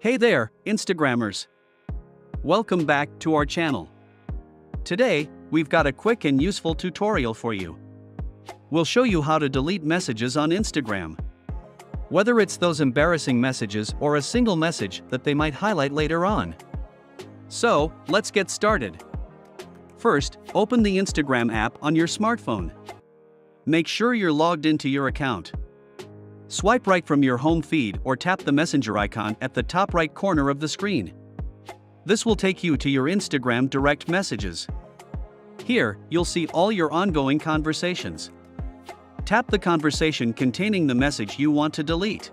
Hey there, Instagrammers! Welcome back to our channel. Today, we've got a quick and useful tutorial for you. We'll show you how to delete messages on Instagram. Whether it's those embarrassing messages or a single message that they might highlight later on. So, let's get started. First, open the Instagram app on your smartphone. Make sure you're logged into your account. Swipe right from your home feed or tap the messenger icon at the top right corner of the screen. This will take you to your Instagram direct messages. Here, you'll see all your ongoing conversations. Tap the conversation containing the message you want to delete.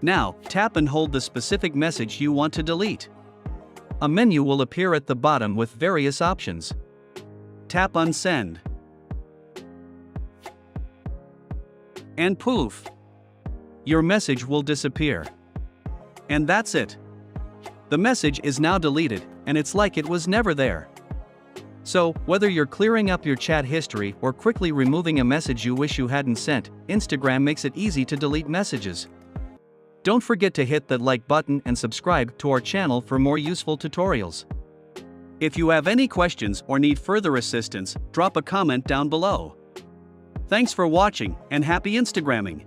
Now, tap and hold the specific message you want to delete. A menu will appear at the bottom with various options. Tap Unsend. And poof! Your message will disappear. And that's it. The message is now deleted, and it's like it was never there. So, whether you're clearing up your chat history or quickly removing a message you wish you hadn't sent, Instagram makes it easy to delete messages. Don't forget to hit that like button and subscribe to our channel for more useful tutorials. If you have any questions or need further assistance, drop a comment down below. Thanks for watching, and happy Instagramming!